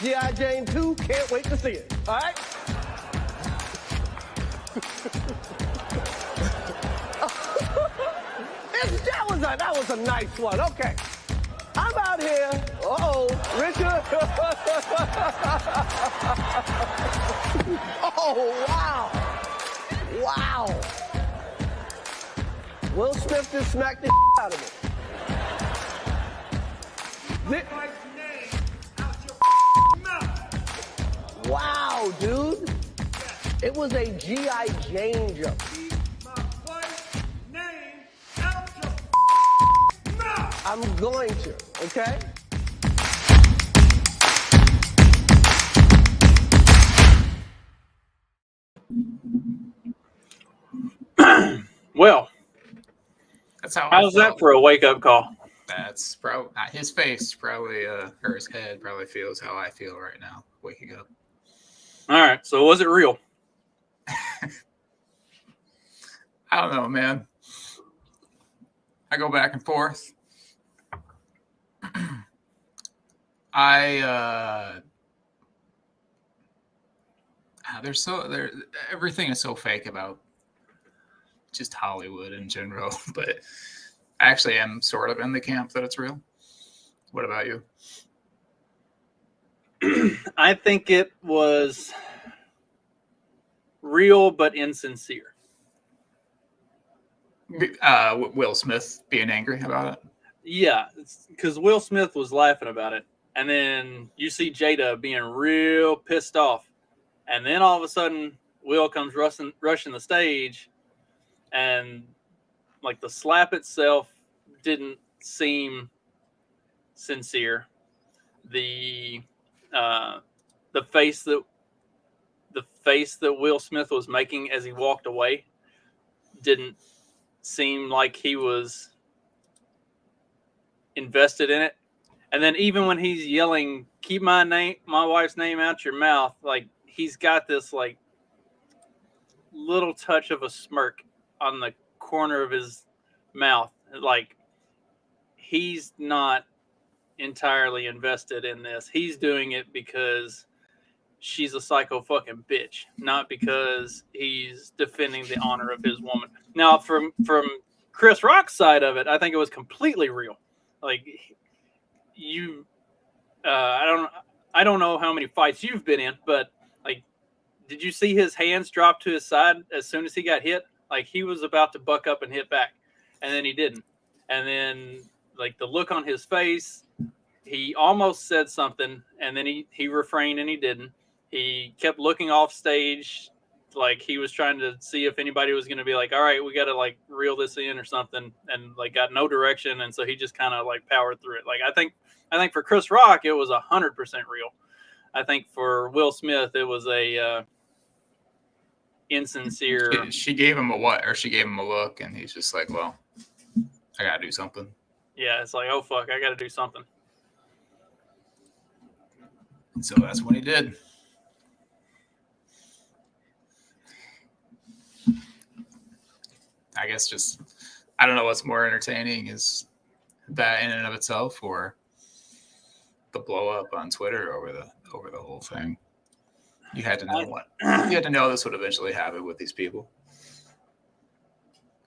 G.I. Jane 2, can't wait to see it. All right? That was a nice one. Okay. I'm out here. Uh-oh, Richard. Oh, wow. Wow. Will Smith just smacked the out of me. Wow, dude. It was a G.I. Jane jump. I'm going to, okay? Well, that's how. How's that for a wake-up call? That's probably his face, probably, or his head probably feels how I feel right now, waking up. All right, so was it real? I don't know, man. I go back and forth. Everything is so fake about just Hollywood in general, but actually I'm sort of in the camp that it's real. What about you? I think it was real but insincere. Will Smith being angry about it? Yeah, because Will Smith was laughing about it. And then you see Jada being real pissed off. And then all of a sudden, Will comes rushing the stage. And like the slap itself didn't seem sincere. The face that Will Smith was making as he walked away didn't seem like he was invested in it. And then even when he's yelling, "Keep my wife's name out your mouth," like he's got this like little touch of a smirk on the corner of his mouth. Like he's not entirely invested in this. He's doing it because she's a psycho fucking bitch, not because he's defending the honor of his woman. Now, from Chris Rock's side of it, I think it was completely real. Like I don't know how many fights you've been in, but like, did you see his hands drop to his side as soon as he got hit? Like he was about to buck up and hit back, and then he didn't. And then like the look on his face, he almost said something, and then he refrained and he didn't. He kept looking off stage, like he was trying to see if anybody was going to be like, all right, we got to like reel this in or something, and like got no direction. And so he just kind of like powered through it. Like, I think for Chris Rock, it was 100% real. I think for Will Smith, it was a insincere. She gave him a what? Or she gave him a look, and he's just like, well, I got to do something. Yeah, it's like, oh, fuck, I got to do something. And so that's what he did. I guess just, I don't know what's more entertaining, is that in and of itself, or the blow up on Twitter over the whole thing. You had to know you had to know this would eventually happen with these people,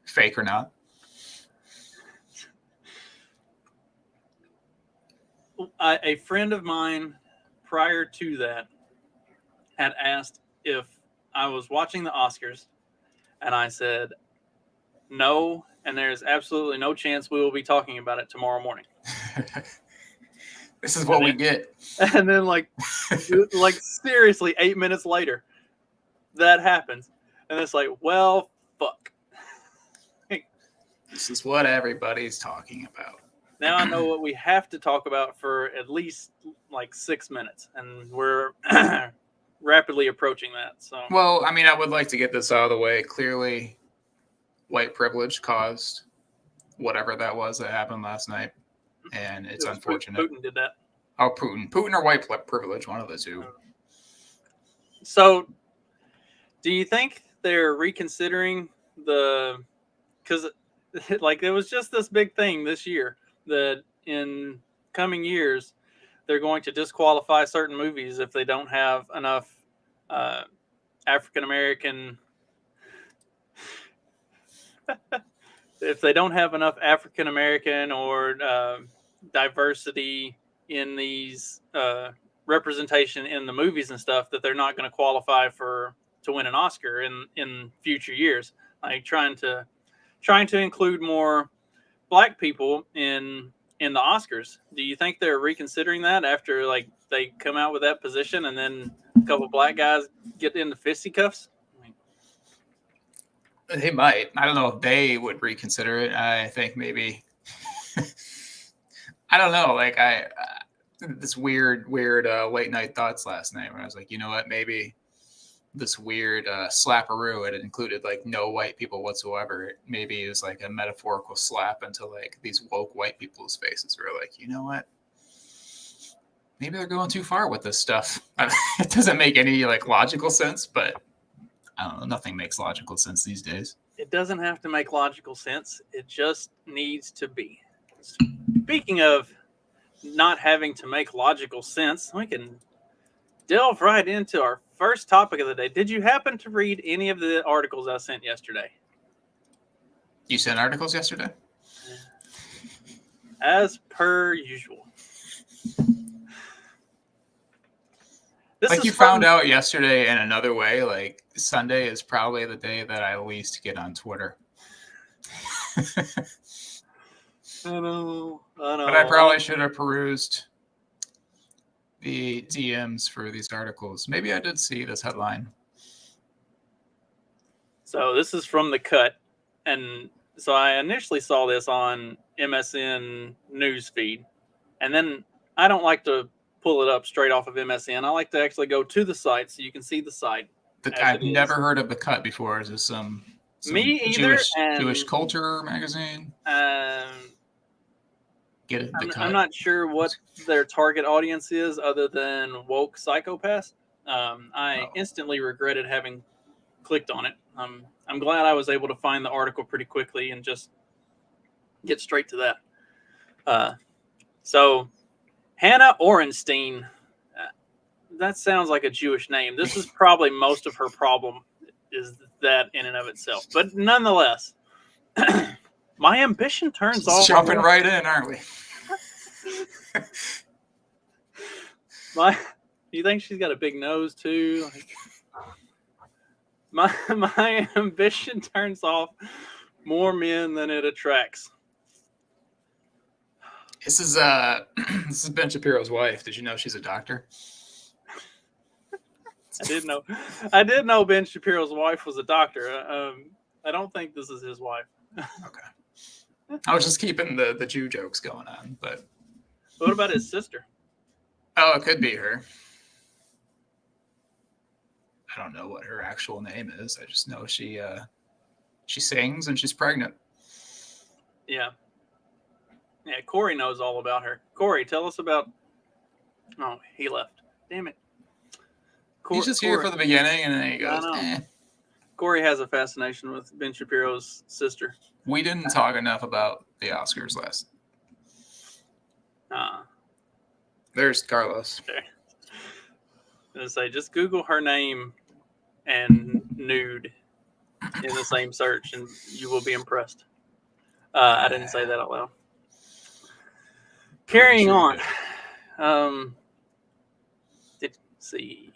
fake or not. A friend of mine prior to that had asked if I was watching the Oscars, and I said no, and there's absolutely no chance we will be talking about it tomorrow morning. This is what we get. And then like seriously, 8 minutes later, that happens. And it's like, well, fuck. This is what everybody's talking about. Now I know what we have to talk about for at least like 6 minutes. And we're rapidly approaching that. So, well, I mean, I would like to get this out of the way. Clearly, white privilege caused whatever that was that happened last night. And it's unfortunate. Putin did that. Oh, Putin or white privilege, one of the two. So, do you think they're reconsidering because like it was just this big thing this year that in coming years they're going to disqualify certain movies if they don't have enough African American. If they don't have enough African American or diversity in these representation in the movies and stuff, that they're not going to qualify to win an Oscar in future years. Like trying to include more Black people in the Oscars. Do you think they're reconsidering that after like they come out with that position and then a couple Black guys get into fisticuffs? They might. I don't know if they would reconsider it. I think maybe. I don't know. Like this weird late night thoughts last night when I was like, you know what? Maybe this weird slapperoo. It included like no white people whatsoever. Maybe it was like a metaphorical slap into like these woke white people's faces. Where like, you know what? Maybe they're going too far with this stuff. It doesn't make any like logical sense, but. I don't know. Nothing makes logical sense these days. It doesn't have to make logical sense. It just needs to be. Speaking of not having to make logical sense, we can delve right into our first topic of the day. Did you happen to read any of the articles I sent yesterday? You sent articles yesterday? As per usual. Like you found out yesterday in another way, like Sunday is probably the day that I least get on Twitter. I know. But I probably should have perused the DMs for these articles. Maybe I did see this headline. So this is from The Cut. And so I initially saw this on MSN newsfeed. And then I don't like to pull it up straight off of MSN. I like to actually go to the site so you can see the site. I've never heard of The Cut before. Is this some Me either, Jewish culture magazine? Get it? The Cut. I'm not sure what their target audience is other than woke psychopaths. I instantly regretted having clicked on it. I'm glad I was able to find the article pretty quickly and just get straight to that. So Hannah Orenstein, that sounds like a Jewish name. This is probably most of her problem is that in and of itself. But nonetheless, my ambition turns off. Jumping right in, aren't we? You think she's got a big nose too? My ambition turns off more men than it attracts. This is Ben Shapiro's wife. Did you know she's a doctor? I did know Ben Shapiro's wife was a doctor. I don't think this is his wife. Okay. I was just keeping the Jew jokes going on, but what about his sister? Oh, it could be her. I don't know what her actual name is. I just know she sings and she's pregnant. Yeah. Yeah, Corey knows all about her. Corey, tell us about... Oh, he left. Damn it. He's just here for the beginning, and then he goes, Corey has a fascination with Ben Shapiro's sister. We didn't talk enough about the Oscars last. There's Carlos. Okay. I was going to say, just Google her name and nude in the same search, and you will be impressed. I didn't say that out loud. Carrying on. Let's see.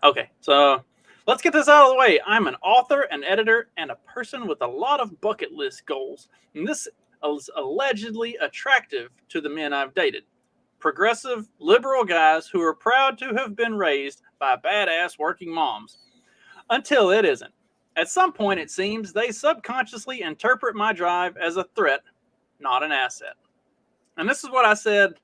Okay, so let's get this out of the way. I'm an author, an editor, and a person with a lot of bucket list goals. And this is allegedly attractive to the men I've dated. Progressive, liberal guys who are proud to have been raised by badass working moms. Until it isn't. At some point, it seems, they subconsciously interpret my drive as a threat, not an asset. And this is what I said.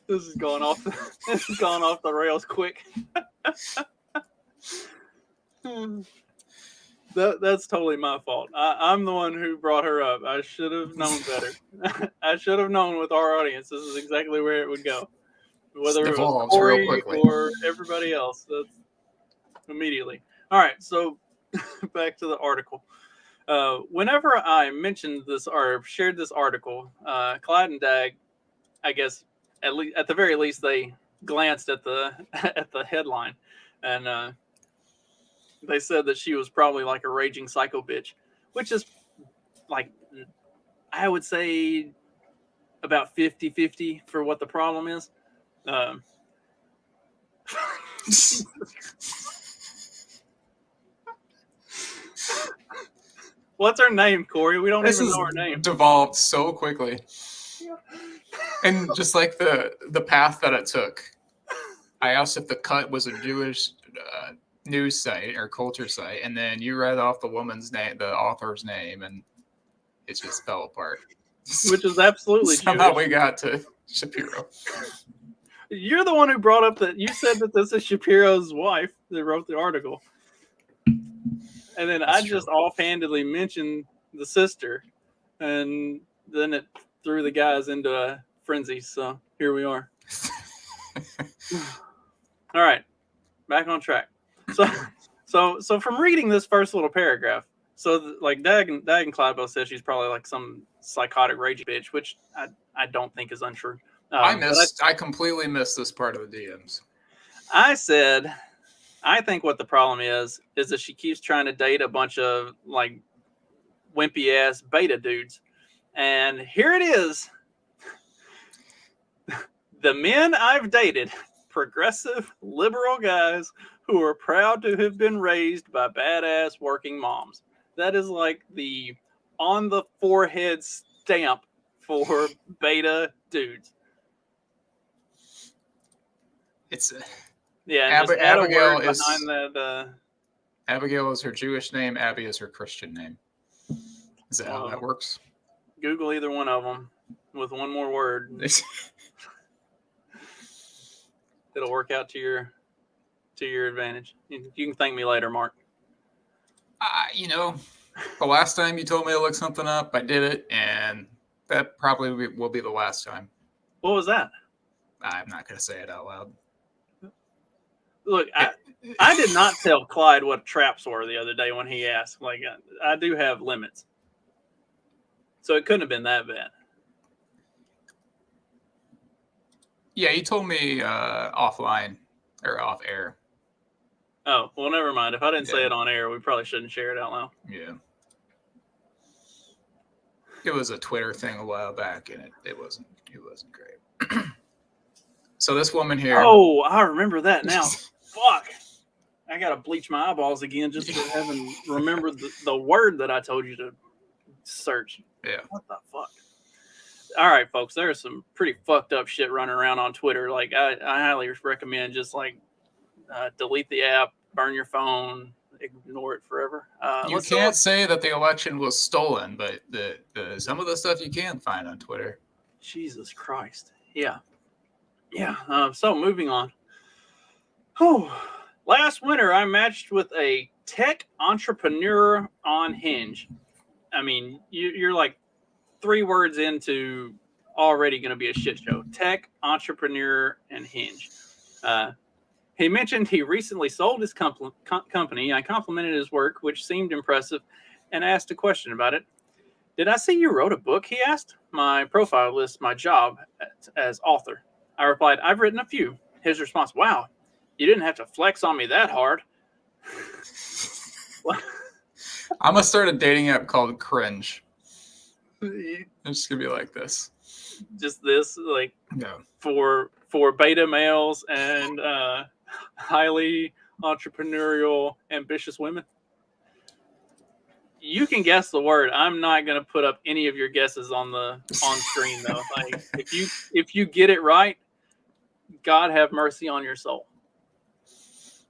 This is going off the rails quick. That's totally my fault. I'm the one who brought her up. I should have known better. I should have known with our audience this is exactly where it would go. Whether it was Corey or everybody else. That's immediately. All right, so back to the article. Whenever I mentioned this or shared this article, Clyde and Dag, I guess at the very least, they glanced at the at the headline, and they said that she was probably like a raging psycho bitch, which is like, I would say about 50-50 for what the problem is. What's her name, Corey? We don't even know her name. Devolved so quickly. And just like the path that it took. I asked if The Cut was a Jewish news site or culture site, and then you read off the woman's name, the author's name, and it just fell apart. Which is absolutely somehow Jewish. We got to Shapiro. You're the one who brought up that you said that this is Shapiro's wife that wrote the article. And then I just offhandedly mentioned the sister, and then it threw the guys into a frenzy. So here we are. All right, back on track. So from reading this first little paragraph, so like Dag and Clyde both said she's probably like some psychotic ragey bitch, which I don't think is untrue. I completely missed this part of the DMs. I said, I think what the problem is that she keeps trying to date a bunch of like wimpy ass beta dudes. And here it is. The men I've dated, progressive liberal guys who are proud to have been raised by badass working moms. That is like the on the forehead stamp for beta dudes. It's yeah. Abigail is behind that. Abigail is her Jewish name. Abby is her Christian name. Is that how that works? Google either one of them with one more word. It'll work out to your advantage. You can thank me later, Mark. The last time you told me to look something up, I did it, and that probably will be the last time. What was that? I'm not going to say it out loud. Look, I did not tell Clyde what traps were the other day when he asked. Like, I do have limits. So it couldn't have been that bad. Yeah, you told me offline or off air. Oh, well, never mind. If I didn't say it on air, we probably shouldn't share it out loud. Yeah. It was a Twitter thing a while back, and it wasn't great. So this woman here. Oh, I remember that now. Fuck. I got to bleach my eyeballs again just for having remembered the word that I told you to search. Yeah. What the fuck? All right, folks, there's some pretty fucked up shit running around on Twitter. Like, I highly recommend just like delete the app, burn your phone, ignore it forever. You can't say that the election was stolen, but the some of the stuff you can find on Twitter. Jesus Christ. Yeah. Yeah. So moving on. Oh, last winter I matched with a tech entrepreneur on Hinge. I mean, you're like 3 words into already going to be a shit show. Tech entrepreneur and Hinge. He mentioned he recently sold his company. I complimented his work, which seemed impressive, and asked a question about it. Did I see you wrote a book? He asked. My profile lists my job as author. I replied, I've written a few. His response, wow, you didn't have to flex on me that hard. I'm going to start a dating app called Cringe. It's just going to be like this. Just this, like, no. For beta males and highly entrepreneurial, ambitious women. You can guess the word. I'm not going to put up any of your guesses on screen though. Like if you get it right, God have mercy on your soul.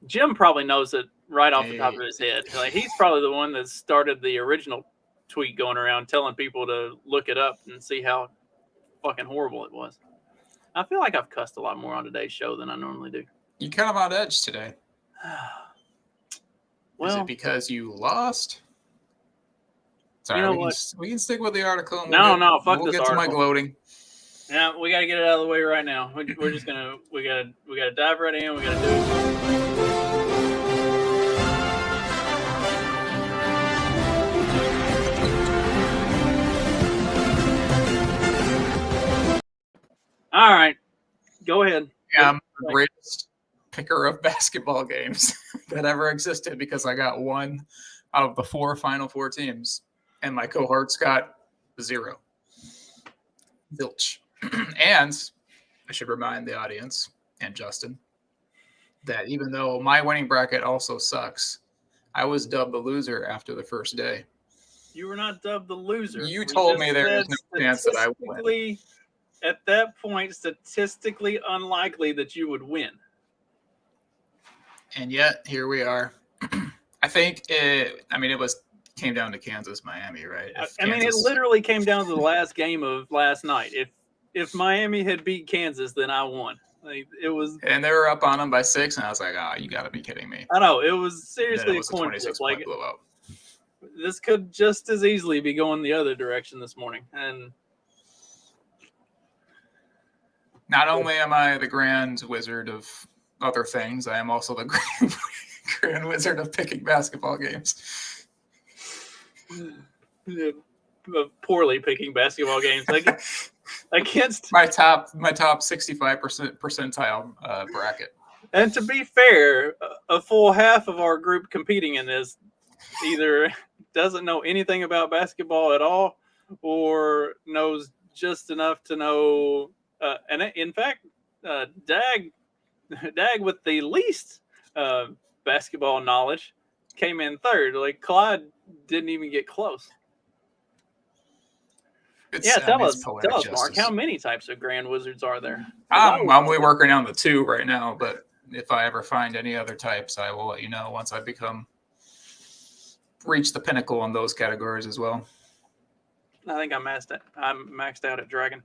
Jim probably knows it right off the top of his head. Like he's probably the one that started the original tweet going around telling people to look it up and see how fucking horrible it was. I feel like I've cussed a lot more on today's show than I normally do. You kind of on edge today. Well, is it because you lost? Sorry, you know we can stick with the article. And fuck we'll this get article. to my gloating. Yeah, we got to get it out of the way right now. We're just gonna we gotta dive right in. We gotta do it. All right, go ahead. Yeah, I'm the greatest picker of basketball games that ever existed because I got one out of the 4 Final Four teams, and my cohorts got 0. Zilch. And I should remind the audience and Justin that even though my winning bracket also sucks, I was dubbed the loser after the first day. You were not dubbed the loser. You told me there is no chance that I would win. At that point, statistically unlikely that you would win. And yet, here we are. I think it came down to Kansas, Miami, right? It literally came down to the last game of last night. If Miami had beat Kansas, then I won. Like, it was, and they were up on them by 6, and I was like, "Oh, you got to be kidding me!" I know, it was seriously a 26-point blowout. This could just as easily be going the other direction this morning. And not only am I the grand wizard of other things, I am also the grand wizard of picking basketball games. Poorly picking basketball games. Like, against my top 65% percentile bracket. And to be fair, a full half of our group competing in this either doesn't know anything about basketball at all or knows just enough to know. And in fact, Dag with the least basketball knowledge came in third. Like, Clyde didn't even get close. Tell us, Mark, how many types of Grand Wizards are there? I'm only working on the 2 right now, but if I ever find any other types, I will let you know once I reach the pinnacle in those categories as well. I think I'm maxed out at Dragon,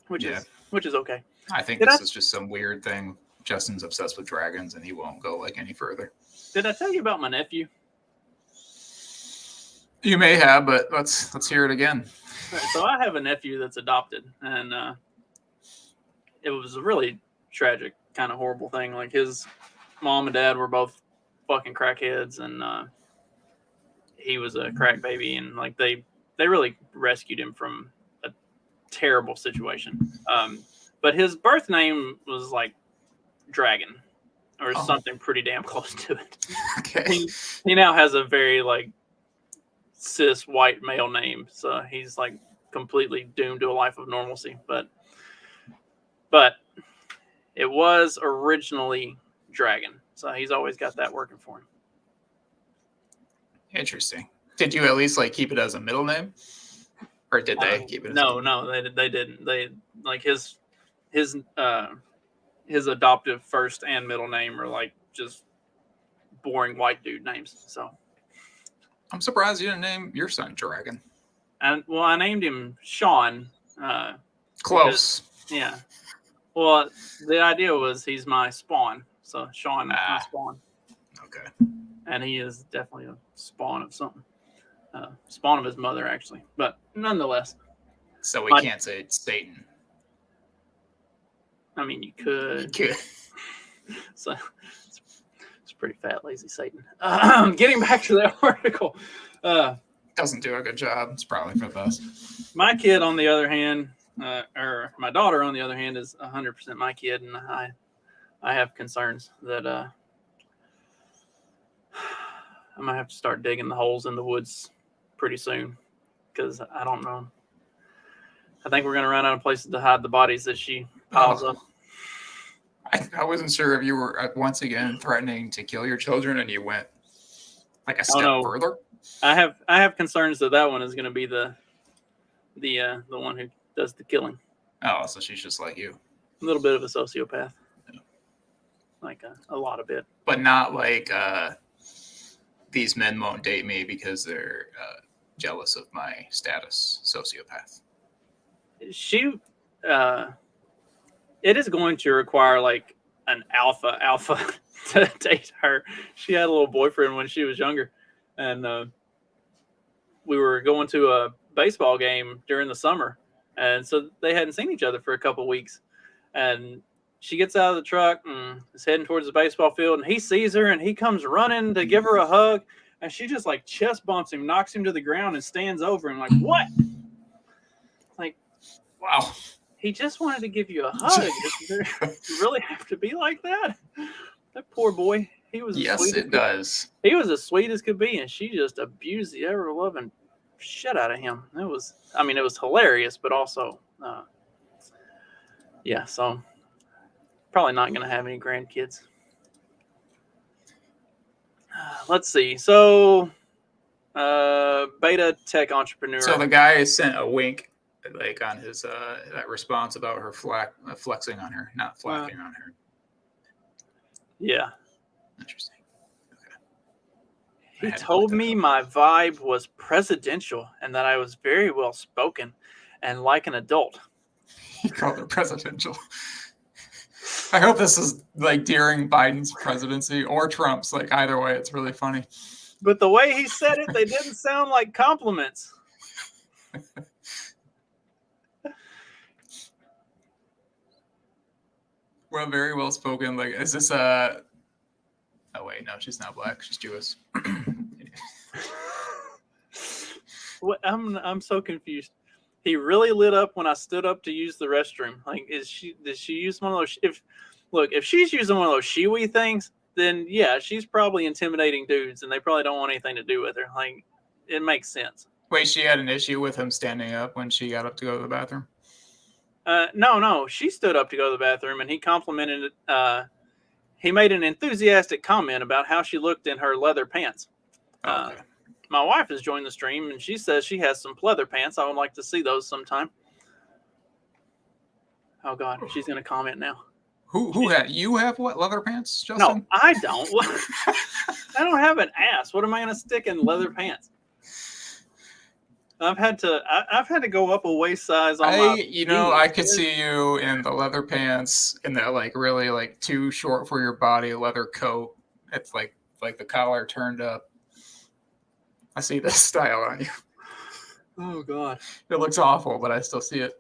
which is okay. I think this is just some weird thing. Justin's obsessed with dragons, and he won't go any further. Did I tell you about my nephew? You may have, but let's hear it again. Right, so I have a nephew that's adopted, and it was a really tragic, kind of horrible thing. Like, his mom and dad were both fucking crackheads, and he was a crack baby, and like they really rescued him from a terrible situation. But his birth name was like Dragon, or something pretty damn close to it. Okay. He now has a very like cis white male name, so he's like completely doomed to a life of normalcy. But it was originally Dragon, so he's always got that working for him. Interesting. Did you at least keep it as a middle name, or did they keep it? No, they didn't. They like his adoptive first and middle name are like just boring white dude names. So I'm surprised you didn't name your son Dragon. And I named him Sean. Close. Yeah. Well, the idea was he's my spawn, so Sean is my spawn. Okay. And he is definitely a spawn of something. Spawn of his mother, actually. But nonetheless. So we can't say it's Satan. I mean, you could. You could. So it's pretty fat, lazy Satan. Getting back to the article. Doesn't do a good job. It's probably for the best. My kid, on the other hand, or my daughter, on the other hand, is 100% my kid, and I have concerns that I might have to start digging the holes in the woods pretty soon, because I don't know. I think we're going to run out of places to hide the bodies that she piles up. I wasn't sure if you were once again threatening to kill your children, and you went like a step further. I have concerns that one is going to be the one who does the killing. Oh, so she's just like you. A little bit of a sociopath. Yeah. Like a lot of it. But not like these men won't date me because they're jealous of my status, sociopath. She it is going to require like an alpha to date her. She had a little boyfriend when she was younger, and we were going to a baseball game during the summer, and so they hadn't seen each other for a couple of weeks, and she gets out of the truck and is heading towards the baseball field, and he sees her, and he comes running to give her a hug, and she just like chest bumps him, knocks him to the ground, and stands over him like, "What?" Like, wow. he just wanted to give you a hug. You really have to be like that? That poor boy. He was Yes, it does. He was as sweet as could be, and she just abused the ever loving shit out of him. It was hilarious, but also, yeah. So probably not going to have any grandkids. Let's see. So, beta tech entrepreneur. So the guy sent a wink, like on his that response about her flexing on her, not flapping on her. Yeah. Interesting. Okay. He told me my vibe was presidential and that I was very well spoken and like an adult. He called her presidential. I hope this is like during Biden's presidency or Trump's. Like either way, it's really funny. But the way he said it, they didn't sound like compliments. Well, very well spoken. Like, is this a? Oh wait, no, she's not black. She's Jewish. What? I'm so confused. He really lit up when I stood up to use the restroom. Like, did she use one of those? If she's using one of those shiwi things, then yeah, she's probably intimidating dudes, and they probably don't want anything to do with her. Like, it makes sense. Wait, she had an issue with him standing up when she got up to go to the bathroom? No, she stood up to go to the bathroom, and he complimented it. He made an enthusiastic comment about how she looked in her leather pants. Okay. My wife has joined the stream, and she says she has some pleather pants. I would like to see those sometime. Oh God, she's gonna comment now. Who had you have what leather pants, Justin? No, I don't. I don't have an ass. What am I gonna stick in leather pants? I've had to go up a waist size on my. I could see you in the leather pants in that like really like too short for your body leather coat. It's like the collar turned up. I see this style on you. Oh God, it looks awful, but I still see it.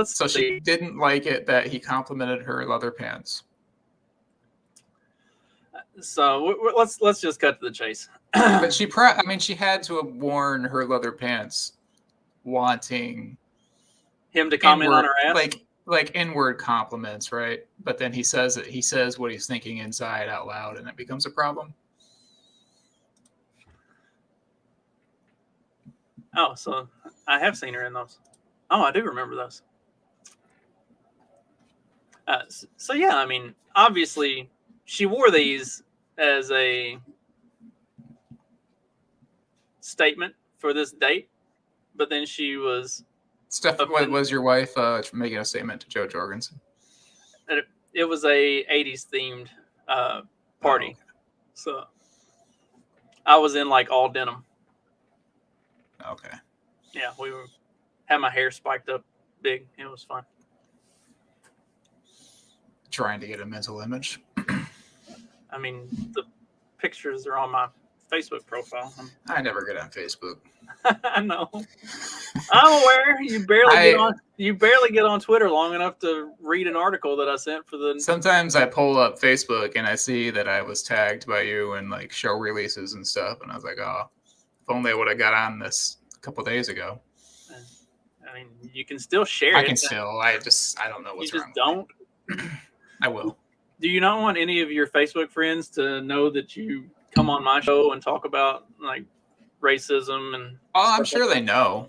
So she didn't like it that he complimented her leather pants. So let's just cut to the chase. But she had to have worn her leather pants, wanting him to comment on her ass, like inward compliments, right? But then he says what he's thinking inside out loud, and it becomes a problem. Oh, so I have seen her in those. Oh, I do remember those. So yeah, I mean, obviously, she wore these as a statement for this date, but then she was. Was your wife making a statement to Joe Jorgensen? It was a 80s themed party, okay. So I was in like all denim. Okay. Yeah, had my hair spiked up big. It was fun. Trying to get a mental image. I mean, the pictures are on my Facebook profile. I never get on Facebook. I know. I'm aware. You barely get on Twitter long enough to read an article that I sent for the. Sometimes I pull up Facebook and I see that I was tagged by you in like show releases and stuff, and I was like, oh, if only I would have got on this a couple days ago. I mean, you can still share it. I can still. I don't know what's wrong. You just don't. I will. Do you not want any of your Facebook friends to know that you come on my show and talk about like racism and? Oh, I'm sure they know.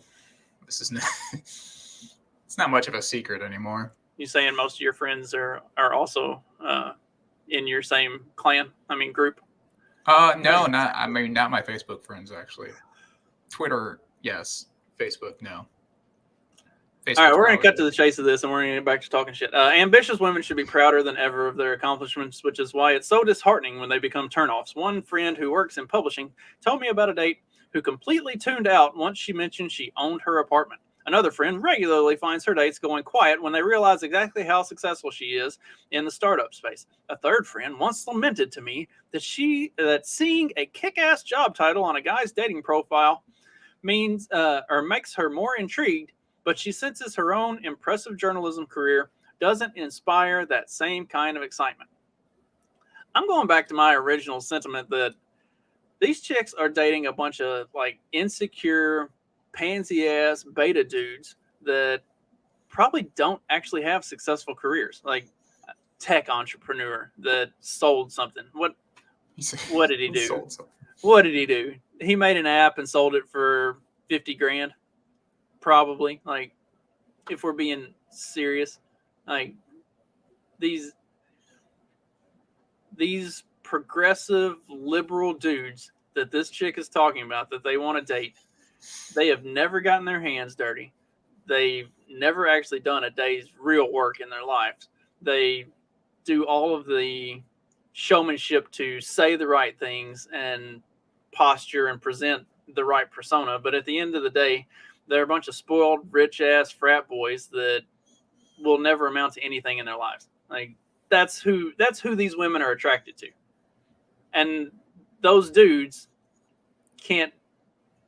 This is it's not much of a secret anymore. You saying most of your friends are also in your same clan? I mean, group. No, not. I mean, not my Facebook friends actually. Twitter, yes. Facebook, no. Facebook, all right, we're going to cut to the chase of this, and we're going to get back to talking shit. Ambitious women should be prouder than ever of their accomplishments, which is why it's so disheartening when they become turnoffs. One friend who works in publishing told me about a date who completely tuned out once she mentioned she owned her apartment. Another friend regularly finds her dates going quiet when they realize exactly how successful she is in the startup space. A third friend once lamented to me that seeing a kick-ass job title on a guy's dating profile means or makes her more intrigued, but she senses her own impressive journalism career doesn't inspire that same kind of excitement. I'm going back to my original sentiment that these chicks are dating a bunch of like insecure pansy ass beta dudes that probably don't actually have successful careers, like tech entrepreneur that sold something. What did he do? What did he do? He made an app and sold it for 50 grand. Probably. Like, if we're being serious, like these progressive liberal dudes that this chick is talking about that they want to date, they have never gotten their hands dirty. They've never actually done a day's real work in their lives. They do all of the showmanship to say the right things and posture and present the right persona. But at the end of the day, they're a bunch of spoiled, rich-ass frat boys that will never amount to anything in their lives. Like, that's who these women are attracted to. And those dudes can't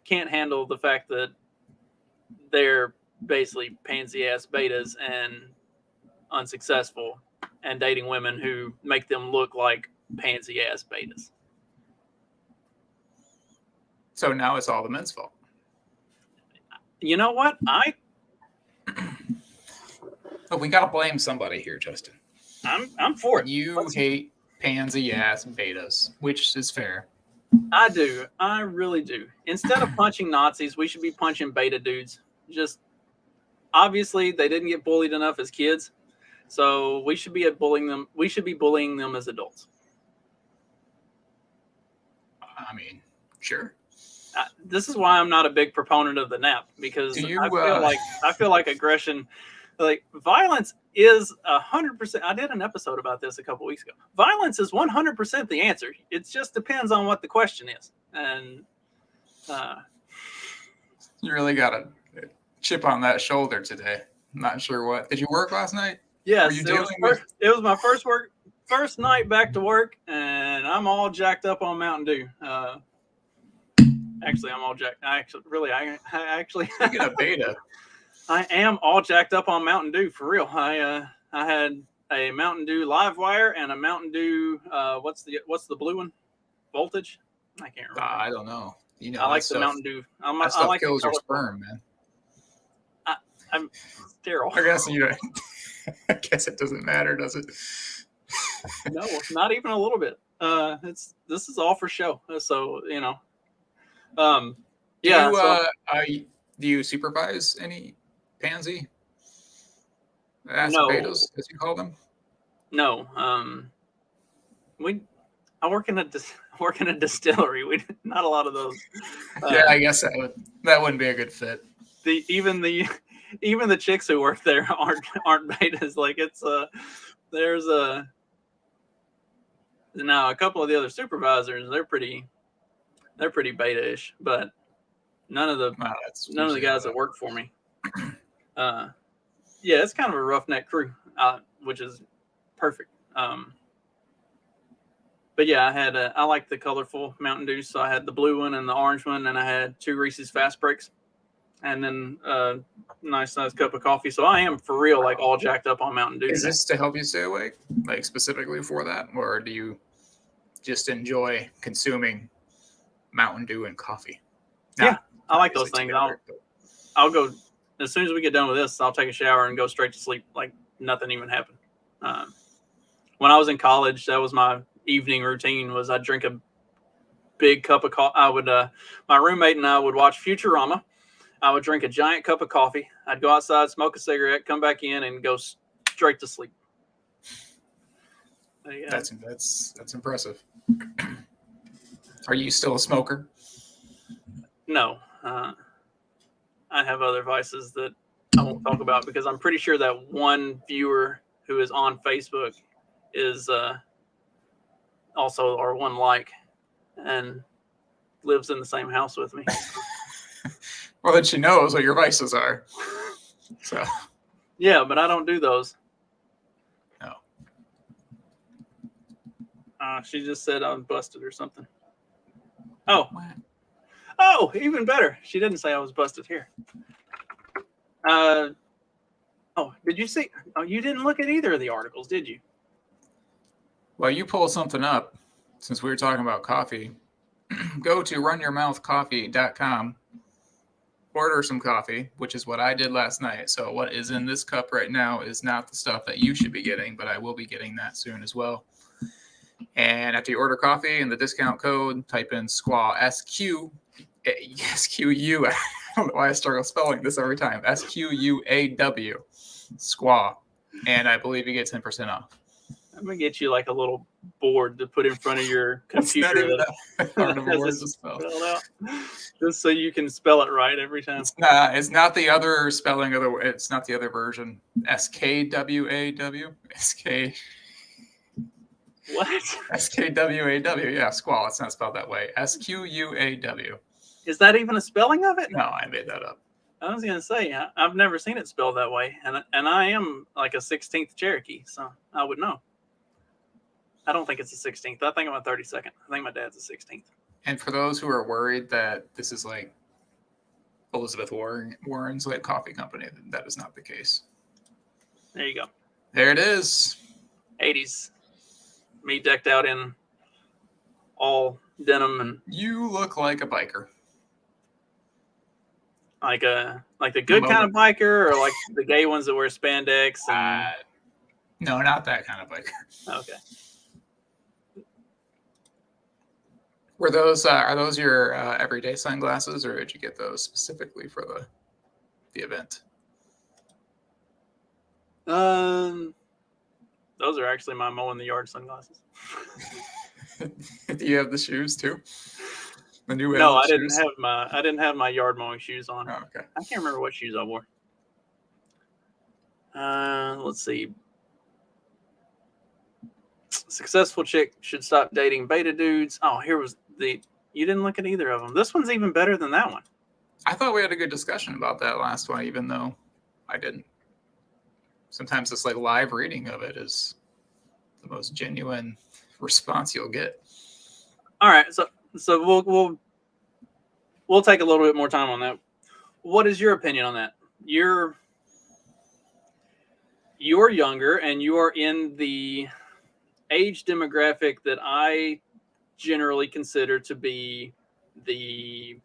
handle the fact that they're basically pansy-ass betas and unsuccessful and dating women who make them look like pansy-ass betas. So now it's all the men's fault. You know what? But we gotta blame somebody here, Justin. I'm for it. You hate pansy-ass betas, which is fair. I do. I really do. Instead of punching Nazis, we should be punching beta dudes. Just obviously they didn't get bullied enough as kids, so we should be bullying them. We should be bullying them as adults. I mean, sure. This is why I'm not a big proponent of the nap, because I feel like aggression, like violence, is 100%. I did an episode about this a couple weeks ago. Violence is 100% the answer. It just depends on what the question is, and you really got a chip on that shoulder today. I'm not sure what. Did you work last night? Yes, it was my first night back to work, and I'm all jacked up on Mountain Dew. Actually, I'm all jacked. I actually get a beta. I am all jacked up on Mountain Dew for real. I had a Mountain Dew Live Wire and a Mountain Dew. What's the blue one? Voltage? I can't remember. I don't know. You know, I like the Mountain Dew. That stuff kills your sperm, man. I'm sterile. I guess I guess it doesn't matter, does it? No, not even a little bit. This is all for show. So you know. Do you supervise any pansy? No. Betas, as you call them? No. I work in a distillery. We not a lot of those. Yeah, I guess that wouldn't be a good fit. Even the chicks who work there aren't betas. Like there's a couple of the other supervisors. They're pretty beta-ish, but none of the guys that work for me. Yeah, it's kind of a roughneck crew, which is perfect. But yeah, I like the colorful Mountain Dew, so I had the blue one and the orange one, and I had 2 Reese's Fast Breaks, and then a nice cup of coffee. So I am for real, like all jacked up on Mountain Dew. Is this to help you stay awake, like specifically for that, or do you just enjoy consuming Mountain Dew and coffee? Yeah, I like those things. I'll go as soon as we get done with this. I'll take a shower and go straight to sleep like nothing even happened. When I was in college, that was my evening routine. Was I'd drink a big cup of coffee. My roommate and I would watch Futurama. I would drink a giant cup of coffee. I'd go outside, smoke a cigarette, come back in, and go straight to sleep. Yeah. That's impressive. Are you still a smoker? No. I have other vices that I won't talk about because I'm pretty sure that one viewer who is on Facebook is also our one like and lives in the same house with me. Well, then she knows what your vices are. So. Yeah, but I don't do those. No. She just said I was busted or something. Oh, even better. She didn't say I was busted here. Did you see? Oh, you didn't look at either of the articles, did you? Well, you pull something up since we were talking about coffee. Go to runyourmouthcoffee.com order some coffee, which is what I did last night. So what is in this cup right now is not the stuff that you should be getting, but I will be getting that soon as well. And after you order coffee and the discount code, type in SQUAW, SQU. I don't know why I struggle spelling this every time. SQUAW, SQUAW. And I believe you get 10% off. I'm gonna get you like a little board to put in front of your computer that hard of a word to spell. Out, just so you can spell it right every time. It's not the other spelling of the. It's not the other version. SKWAW. SK. What? SKWAW. Yeah, squall. It's not spelled that way. SQUAW. Is that even a spelling of it? No, I made that up. I was gonna say I've never seen it spelled that way, and I am like a 16th Cherokee, so I would know. I don't think it's a 16th. I think I'm a 32nd. I think my dad's a 16th. And for those who are worried that this is like Elizabeth Warren's like coffee company, that is not the case. There you go. There it is. 80s. Me decked out in all denim and you look like a biker. Like the good kind of biker, or like the gay ones that wear spandex. And... no, not that kind of biker. Okay. Were those are those your everyday sunglasses, or did you get those specifically for the event? Those are actually my mow in the yard sunglasses. Do you have the shoes too? The new no, I shoes? didn't have my yard mowing shoes on. Oh, okay. I can't remember what shoes I wore. Let's see. Successful chick should stop dating beta dudes. Oh, here was you didn't look at either of them. This one's even better than that one. I thought we had a good discussion about that last one, even though I didn't. Sometimes this like live reading of it is the most genuine response you'll get. All right, so we'll take a little bit more time on that. What is your opinion on that? You're younger and you are in the age demographic that I generally consider to be the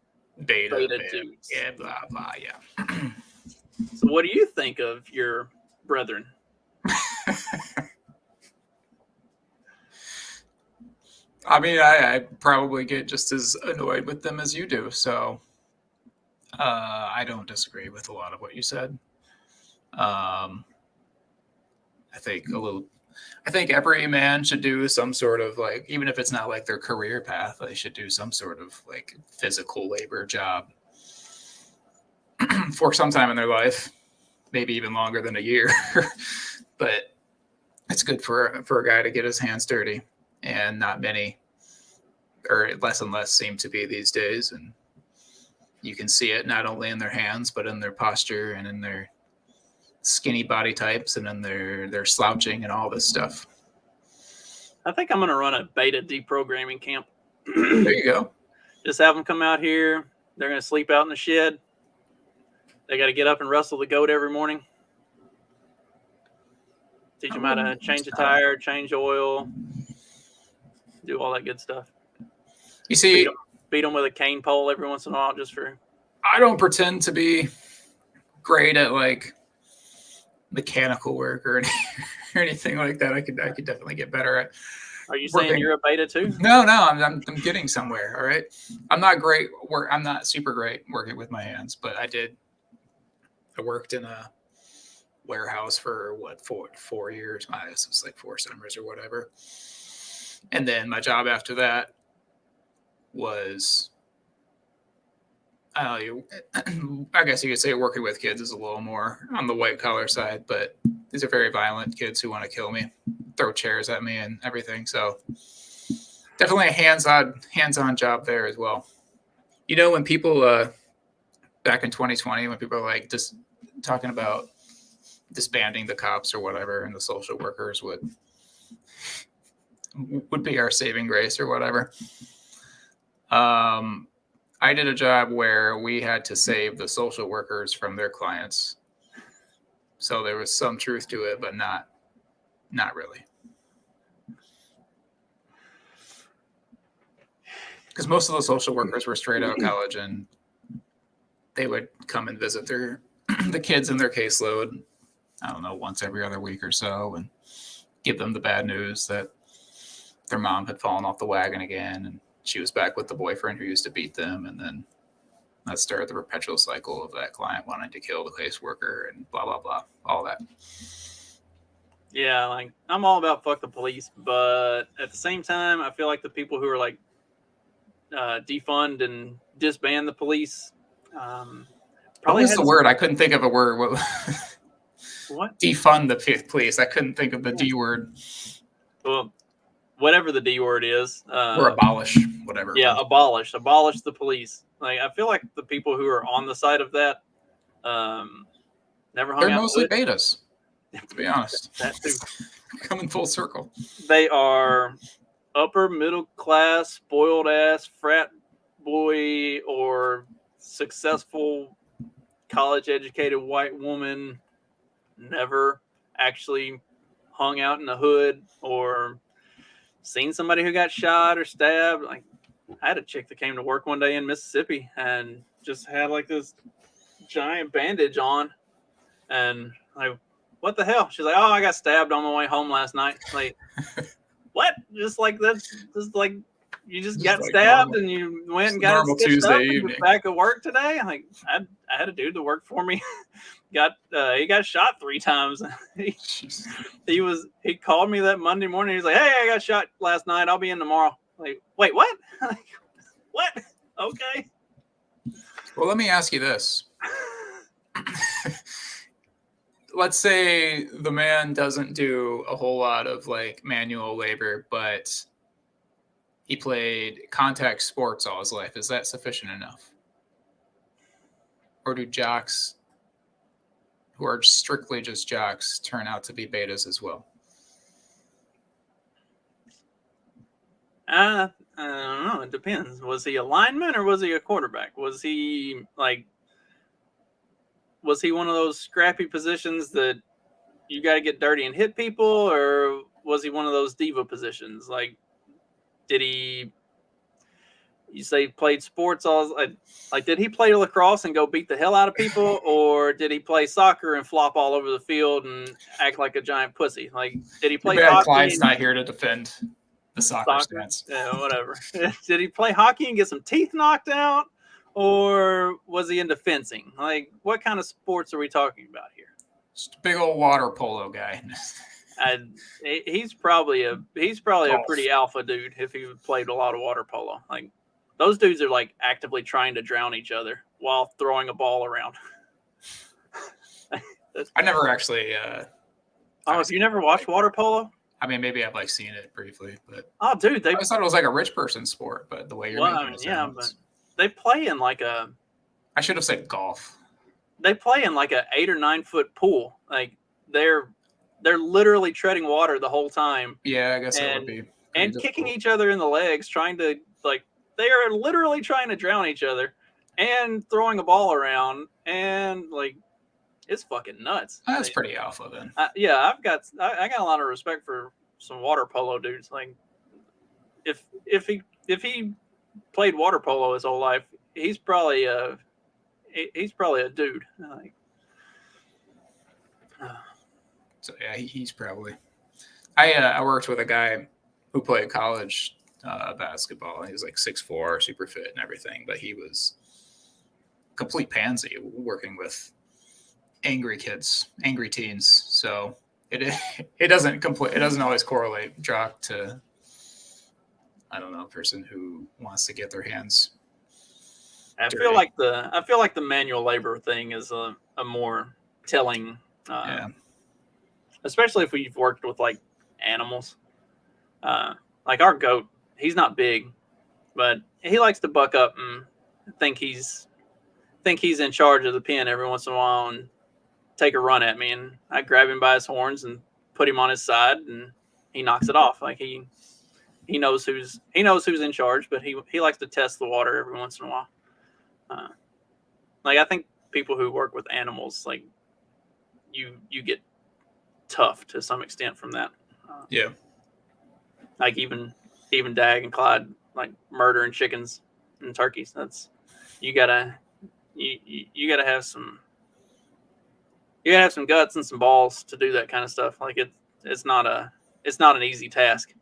beta dudes. Yeah, blah blah. Yeah. So, what do you think of your brethren? I mean, I probably get just as annoyed with them as you do. So I don't disagree with a lot of what you said. I think every man should do some sort of like, even if it's not like their career path, they should do some sort of like physical labor job for some time in their life, maybe even longer than a year. But it's good for a guy to get his hands dirty, and not many, or less and less, seem to be these days. And you can see it not only in their hands, but in their posture and in their skinny body types and in their slouching and all this stuff. I think I'm going to run a beta deprogramming camp. There you go. Just have them come out here. They're going to sleep out in the shed. They got to get up and wrestle the goat every morning. Teach them how to change a tire, change oil, do all that good stuff. You see, beat them with a cane pole every once in a while, just for. I don't pretend to be great at like mechanical work or anything like that. I could definitely get better at. Are you saying you're a beta too? No, I'm getting somewhere. All right, I'm not super great working with my hands, but I worked in a warehouse for 4 years. I guess it's like 4 summers or whatever. And then my job after that was, I guess you could say working with kids is a little more on the white collar side, but these are very violent kids who want to kill me, throw chairs at me and everything. So definitely a hands-on job there as well. You know, when people, back in 2020, when people are like just talking about disbanding the cops or whatever, and the social workers would be our saving grace or whatever. I did a job where we had to save the social workers from their clients. So there was some truth to it, but not really. Because most of the social workers were straight out of college and they would come and visit the kids in their caseload, I don't know, once every other week or so, and give them the bad news that their mom had fallen off the wagon again, and she was back with the boyfriend who used to beat them, and then that started the perpetual cycle of that client wanting to kill the caseworker and blah, blah, blah, all that. Yeah, like, I'm all about fuck the police, but at the same time, I feel like the people who are like defund and disband the police. What was the word? I couldn't think of a word. What? Defund the police. I couldn't think of the D word. Well, whatever the D word is. Or abolish, whatever. Yeah, abolish the police. Like, I feel like the people who are on the side of that never hung out. They're mostly betas, to be honest. That too. Coming full circle. They are upper middle class, spoiled ass frat boy or successful college educated white woman, never actually hung out in the hood or seen somebody who got shot or stabbed. Like, I had a chick that came to work one day in Mississippi and just had like this giant bandage on, and like, what the hell? She's like, oh, I got stabbed on my way home last night. Like, what? Just like that's just like you just got like stabbed normal, and you went and got it stitched up and you're back at work today. Like, I had a dude that worked for me. He got shot 3 times. He called me that Monday morning. He's like, hey, I got shot last night. I'll be in tomorrow. Like, wait, what? Like, what? Okay. Well, let me ask you this. Let's say the man doesn't do a whole lot of like manual labor, but he played contact sports all his life. Is that sufficient enough? Or do jocks who are strictly just jocks turn out to be betas as well? I don't know. It depends. Was he a lineman or was he a quarterback? Was he one of those scrappy positions that you got to get dirty and hit people, or was he one of those diva positions? Like, did he? You say he played sports all like? Did he play lacrosse and go beat the hell out of people, or did he play soccer and flop all over the field and act like a giant pussy? Like, did he play hockey? Clyde's not here to defend the soccer stance. Yeah, whatever. Did he play hockey and get some teeth knocked out, or was he into fencing? Like, what kind of sports are we talking about here? Just a big old water polo guy. He's probably a pretty alpha dude if he played a lot of water polo. Like, those dudes are like actively trying to drown each other while throwing a ball around. I never actually. Have you never watched water polo? I mean, maybe I've like seen it briefly, but dude, I always thought it was like a rich person sport. But the way you're making it sounds, but they play in like a. I should have said golf. They play in like a 8 or 9 foot pool. Like, they're literally treading water the whole time. Yeah, I guess that would be. And kicking each other in the legs, trying to they are literally trying to drown each other, and throwing a ball around, and like, it's fucking nuts. That's pretty alpha then. Yeah, I got a lot of respect for some water polo dudes. Like, if he played water polo his whole life, he's probably a dude. Like, so yeah, he's probably. I worked with a guy who played college basketball. He was like 6'4", super fit and everything, but he was complete pansy working with angry kids, angry teens. So it doesn't always correlate jock to, I don't know, a person who wants to get their hands dirty. I feel like the manual labor thing is a more telling, especially if we've worked with like animals. Like our goat, he's not big, but he likes to buck up and think he's in charge of the pen every once in a while and take a run at me, and I grab him by his horns and put him on his side, and he knocks it off. Like, he knows who's in charge, but he likes to test the water every once in a while. Like, I think people who work with animals, like, you get tough to some extent from that. Yeah. Like, even Dag and Clyde, like, murdering chickens and turkeys. You gotta you got to have some. You gotta have some guts and some balls to do that kind of stuff. Like it's not an easy task.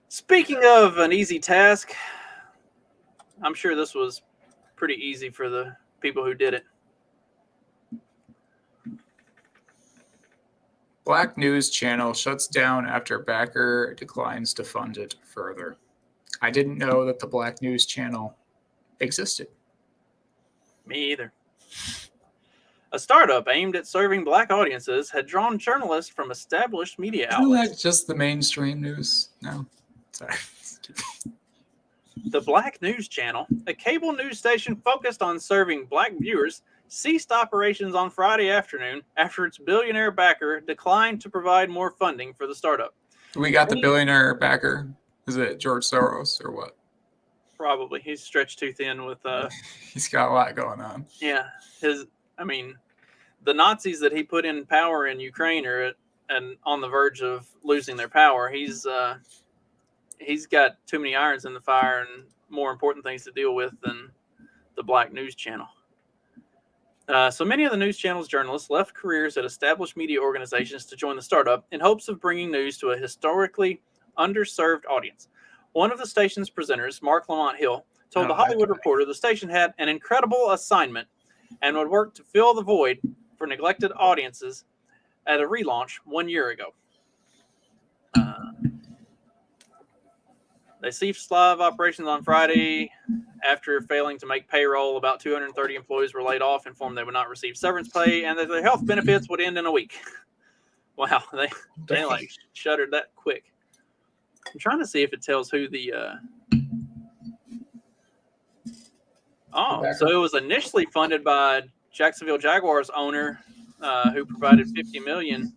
Speaking of an easy task, I'm sure this was pretty easy for the people who did it. Black News Channel shuts down after backer declines to fund it further. I didn't know that the Black News Channel existed. Me either. A startup aimed at serving black audiences had drawn journalists from established media Isn't outlets. that just the mainstream news? No. Sorry. The Black News Channel, a cable news station focused on serving black viewers, ceased operations on Friday afternoon after its billionaire backer declined to provide more funding for the startup. We got the billionaire backer. Is it George Soros or what? Probably. He's stretched too thin with He's got a lot going on. Yeah. The Nazis that he put in power in Ukraine are on the verge of losing their power. He's got too many irons in the fire and more important things to deal with than the Black News Channel. So many of the news channel's journalists left careers at established media organizations to join the startup in hopes of bringing news to a historically underserved audience. One of the station's presenters, Mark Lamont Hill, told The Hollywood Reporter the station had an incredible assignment and would work to fill the void for neglected audiences at a relaunch 1 year ago. They ceased live operations on Friday after failing to make payroll. About 230 employees were laid off, informed they would not receive severance pay, and that their health benefits would end in a week. Wow, they like shuttered that quick. I'm trying to see if it tells who the. So it was initially funded by Jacksonville Jaguars owner, who provided $50 million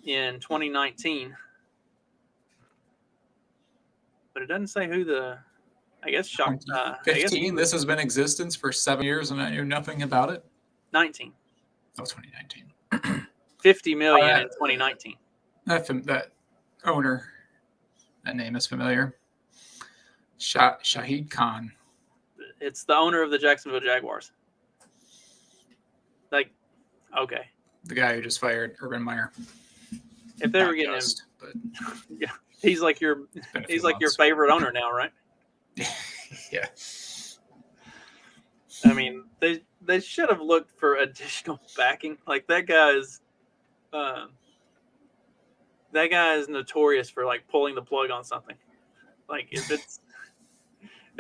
in 2019. But it doesn't say who the. I guess 15. This has been in existence for 7 years, and I knew nothing about it. 19. Oh, 2019. $50 million in 2019. That owner, that name is familiar. Shahid Khan. It's the owner of the Jacksonville Jaguars. Like, okay. The guy who just fired Urban Meyer. If they were getting him, but yeah, he's like your favorite owner now, right? Yeah. I mean, they should have looked for additional backing. Like that guy is notorious for like pulling the plug on something. Like if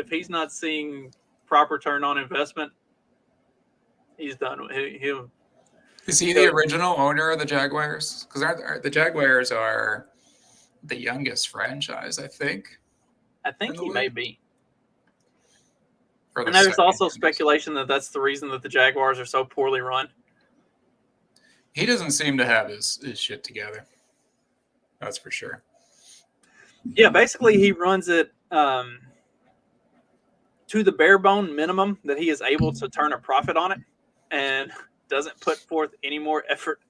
he's not seeing proper turn on investment, he's done. Is he the original owner of the Jaguars? Because the Jaguars are the youngest franchise, I think. I think he may be. And there's also speculation that that's the reason that the Jaguars are so poorly run. He doesn't seem to have his shit together. That's for sure. Yeah, basically he runs it to the bare bone minimum that he is able to turn a profit on it, and doesn't put forth any more effort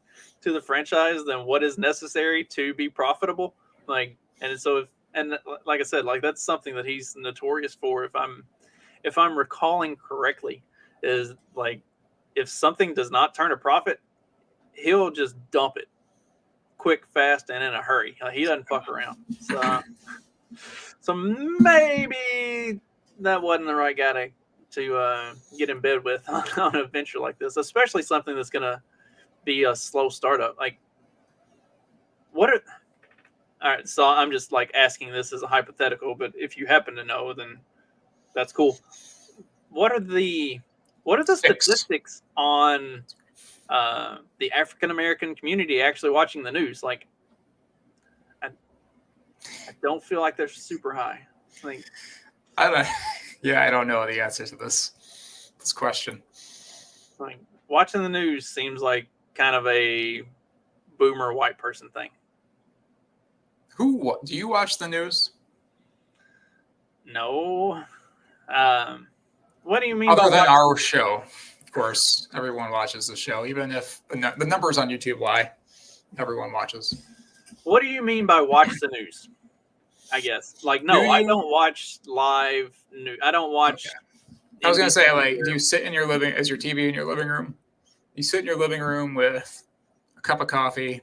to the franchise than what is necessary to be profitable. Like, and so like I said, like that's something that he's notorious for. If I'm recalling correctly, is like if something does not turn a profit, he'll just dump it quick, fast, and in a hurry. He doesn't fuck around. So maybe that wasn't the right guy to get in bed with on a venture like this, especially something that's going to be a slow startup. Like, all right, so I'm just like asking this as a hypothetical, but if you happen to know, then that's cool. What are the statistics on the African American community actually watching the news? Like, I don't feel like they're super high. Like, I don't know the answer to this question. Like, watching the news seems like kind of a boomer white person thing. Do you watch the news? No. What do you mean? Other than our show, of course, everyone watches the show, even if the numbers on YouTube lie. Everyone watches. What do you mean by watch the news? I guess. Like, no, I don't watch live news. I don't watch I was gonna say, like, NBC do you sit in your as your TV in your living room? You sit in your living room with a cup of coffee